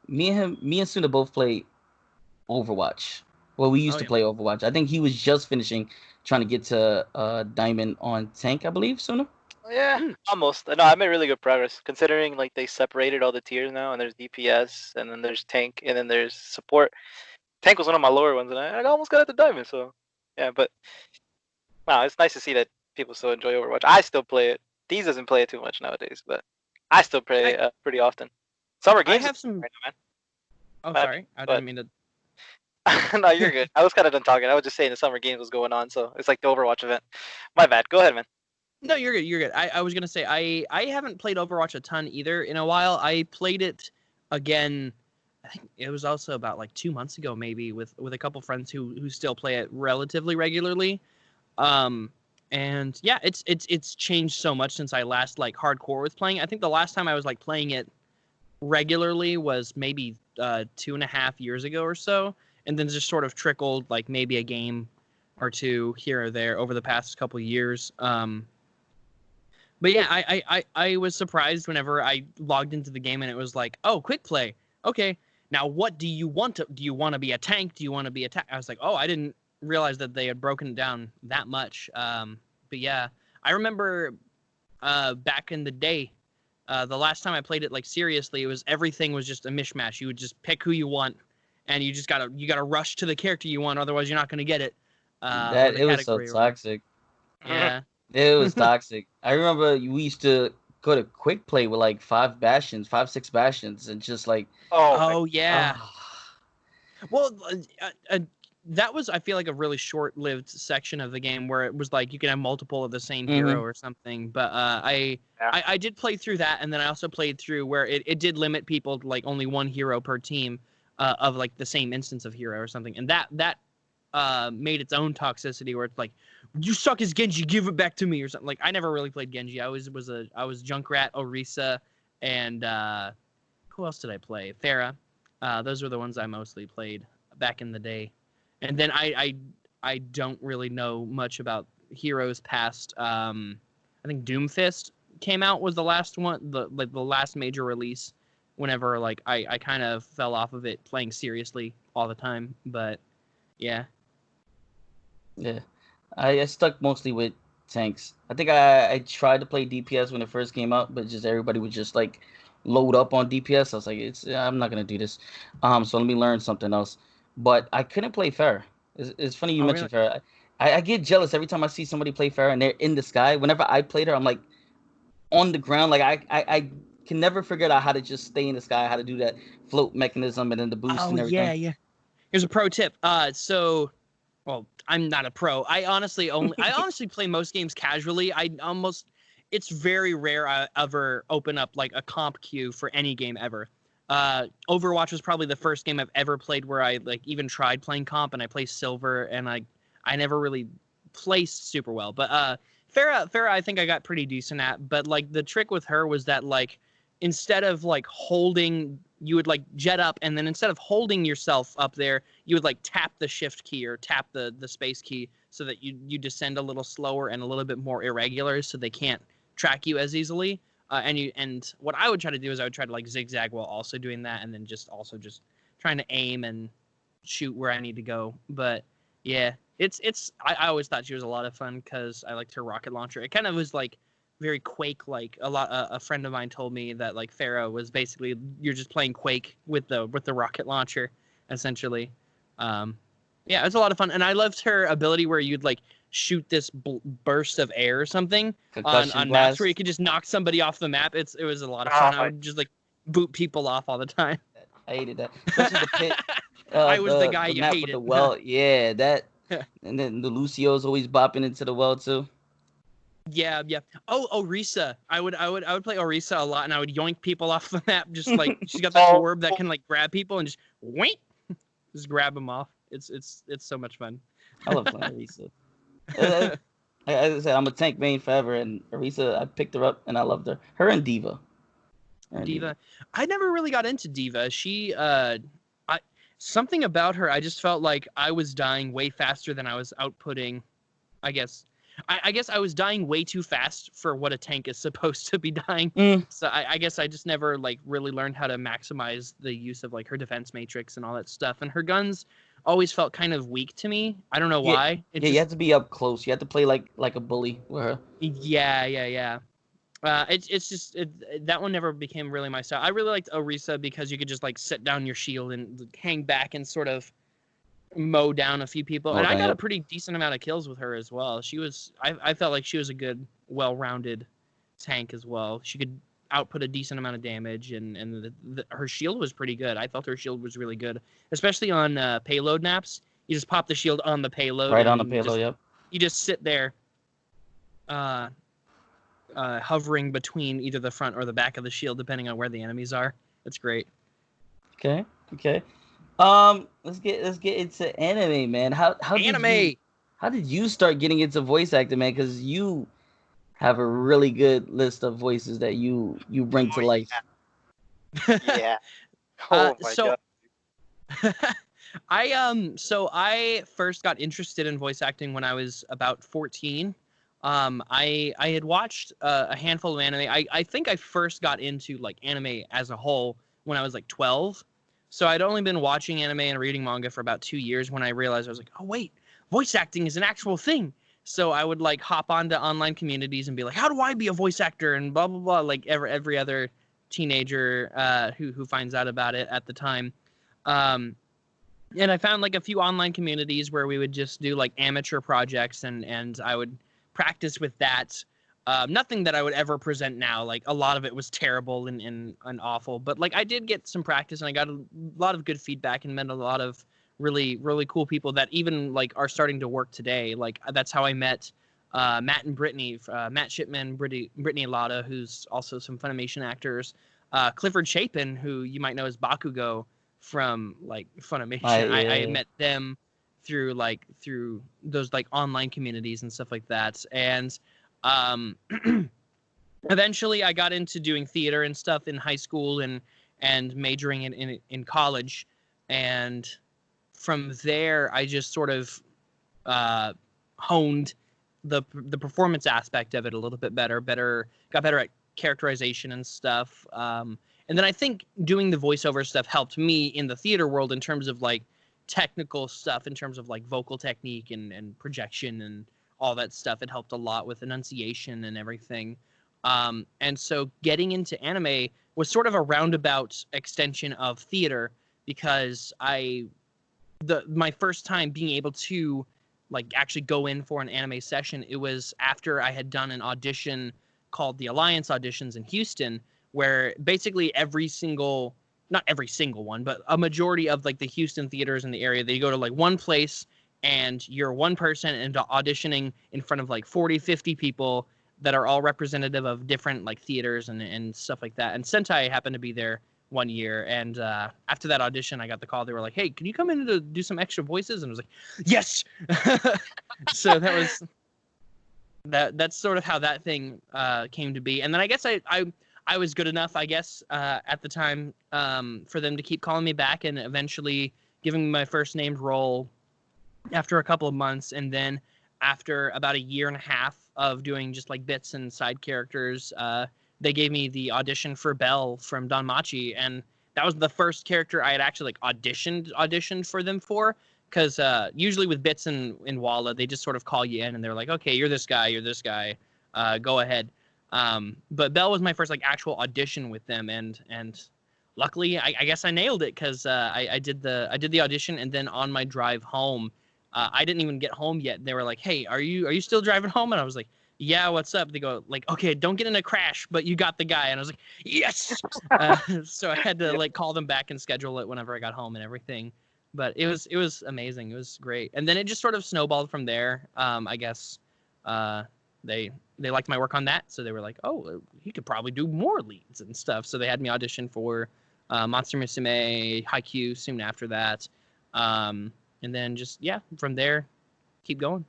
me and Suna both play Overwatch. Well, we Oh used to yeah. play Overwatch. I think he was just finishing trying to get to Diamond on Tank, I believe, Suna. Yeah, Mm. almost. No, I made really good progress considering like they separated all the tiers now, and there's DPS, and then there's tank, and then there's support. Tank was one of my lower ones, and I almost got at the diamond. So yeah, but wow, it's nice to see that people still enjoy Overwatch. I still play it. Deez doesn't play it too much nowadays, but I still play I it pretty often. Summer I games is have some. right now, man. Oh, My bad. sorry. I Go didn't mean to. ahead. No, you're good. I was kind of done talking. I was just saying the summer games was going on, so it's like the Overwatch event. My bad. Go ahead, man. No, you're good. You're good. I was gonna say I haven't played Overwatch a ton either in a while. I played it again. I think it was also about like 2 months ago, maybe with a couple friends who still play it relatively regularly. Um, and yeah, it's changed so much since I last like hardcore was playing. I think the last time I was like playing it regularly was maybe 2.5 years ago or so, and then just sort of trickled like maybe a game or two here or there over the past couple years. But yeah, I was surprised whenever I logged into the game and it was like, oh, quick play. Okay, now what do you want to? Do you want to be a tank? Do you want to be a tank? I was like, oh, I didn't realize that they had broken it down that much. But yeah, I remember back in the day, the last time I played it like seriously, it was everything was just a mishmash. You would just pick who you want, and you just gotta rush to the character you want, otherwise you're not gonna get it. Or That the it was so category or whatever. toxic. Yeah. It was toxic. I remember we used to go to quick play with like five bastions, five, six bastions, and just like, Oh my. Oh yeah. ah, Well, that was I feel like a really short-lived section of the game where it was like you could have multiple of the same hero mm-hmm. or something. But Yeah. I did play through that, and then I also played through where it did limit people to like only one hero per team of like the same instance of hero or something, and that made its own toxicity where it's like you suck as Genji, give it back to me or something. Like I never really played Genji. I was Junkrat, Orisa, and who else did I play? Pharah. Those were the ones I mostly played back in the day. And then I don't really know much about heroes past. I think Doomfist came out was the last one, the last major release. Whenever like I kind of fell off of it playing seriously all the time, but yeah. Yeah. I stuck mostly with tanks. I think I tried to play DPS when it first came out, but just everybody would just like load up on DPS. I was like, I'm not gonna do this. So let me learn something else. But I couldn't play fair. It's funny you Oh really? mentioned fair. I get jealous every time I see somebody play fair and they're in the sky. Whenever I played her, I'm like on the ground. Like I can never figure out how to just stay in the sky, how to do that float mechanism and then the boost Oh and yeah, everything. yeah. Here's a pro tip. So well, I'm not a pro. I honestly play most games casually. It's very rare I ever open up like a comp queue for any game ever. Overwatch was probably the first game I've ever played where I like even tried playing comp, and I play silver, and I never really placed super well. But Farah, I think I got pretty decent at. But like the trick with her was that like instead of like holding, you would like jet up, and then instead of holding yourself up there, you would like tap the shift key or tap the space key so that you descend a little slower and a little bit more irregular, so they can't track you as easily. And what I would try to do is I would try to like zigzag while also doing that, and then just trying to aim and shoot where I need to go. But yeah, I always thought she was a lot of fun because I liked her rocket launcher. It kind of was like very Quake like. A friend of mine told me that like Pharah was basically you're just playing Quake with the rocket launcher essentially. Yeah, it was a lot of fun, and I loved her ability where you'd like shoot this burst of air or something Concussion on maps where you blast. could just knock somebody off the map. It was a lot of Oh fun. I my. would just like boot people off all the time. I hated that, especially the pit. I was the guy The you map with hated. the well, yeah, that, and then the Lucio's always bopping into the well too. Yeah, yeah. Oh, Orisa. I would play Orisa a lot, and I would yoink people off the map. Just like she's got that Oh, orb that can like grab people and just wait, just grab them off. It's so much fun. I love playing Arisa. Uh, As I said, I'm a tank main forever, and Arisa, I picked her up and I loved her. Her and Diva. Her and Diva. Diva. I never really got into Diva. She I something about her. I just felt like I was dying way faster than I was outputting. I guess I guess I was dying way too fast for what a tank is supposed to be dying. So I guess I just never like really learned how to maximize the use of like her defense matrix and all that stuff. And her guns always felt kind of weak to me. I don't know Yeah, why. It yeah, you just have to be up close. You have to play like a bully with her. yeah. It's just that one never became really my style. I really liked Orisa because you could just like set down your shield and hang back and sort of mow down a few people. Oh, And I got a yep. pretty decent amount of kills with her as well. I felt like she was a good, well-rounded tank as well. She could output a decent amount of damage, and her shield was pretty good. I felt her shield was really good, especially on payload maps. You just pop the shield on the payload, Right on the and payload. Yep. you just sit there, hovering between either the front or the back of the shield, depending on where the enemies are. It's great. Okay. Let's get into anime, man. How did you start getting into voice acting, man? Because you have a really good list of voices that you bring to life. Yeah. Oh my so god. I first got interested in voice acting when I was about 14. I had watched a handful of anime. I think I first got into like anime as a whole when I was like 12. So I'd only been watching anime and reading manga for about 2 years when I realized I was like, oh wait, voice acting is an actual thing. So I would like hop onto online communities and be like, how do I be a voice actor and blah blah blah, like every other teenager who finds out about it at the time. And I found like a few online communities where we would just do like amateur projects, and I would practice with that. Nothing that I would ever present now. Like a lot of it was terrible and awful, but like I did get some practice and I got a lot of good feedback and met a lot of really cool people that even like are starting to work today. Like that's how I met Matt and Brittany, Matt Shipman, Brittany Latta, who's also some Funimation actors, Clifford Chapin, who you might know as Bakugo from like Funimation. I met them through those like online communities and stuff like that. And eventually I got into doing theater and stuff in high school and majoring in college. And from there I just sort of honed the performance aspect of it a little bit got better at characterization and stuff. And then I think doing the voiceover stuff helped me in the theater world in terms of like technical stuff, in terms of like vocal technique and projection and all that stuff. It helped a lot with enunciation and everything. And so getting into anime was sort of a roundabout extension of theater, because my first time being able to like actually go in for an anime session, it was after I had done an audition called the Alliance Auditions in Houston, where basically not every single one, but a majority of like the Houston theaters in the area, they go to like one place and you're one person and auditioning in front of like 40, 50 people that are all representative of different like theaters and stuff like that. And Sentai happened to be there one year. And after that audition, I got the call. They were like, hey, can you come in to do some extra voices? And I was like, yes. So that's sort of how that thing came to be. And then I guess I was good enough, I guess, at the time for them to keep calling me back and eventually giving me my first named role after a couple of months. And then after about a year and a half of doing just like bits and side characters, they gave me the audition for Belle from Danmachi. And that was the first character I had actually like auditioned for them for. Because usually with bits in Walla, they just sort of call you in and they're like, okay, you're this guy, go ahead. But Belle was my first like actual audition with them, and luckily I guess I nailed it, because I did the audition, and then on my drive home, I didn't even get home yet. They were like, hey, are you still driving home? And I was like, yeah, what's up? They go like, okay, don't get in a crash, but you got the guy. And I was like, yes. So I had to like call them back and schedule it whenever I got home and everything. But it was amazing. It was great. And then it just sort of snowballed from there. I guess they liked my work on that, so they were like, oh, he could probably do more leads and stuff. So they had me audition for Monster Musume, Haikyuu soon after that. And then just, yeah, from there, keep going.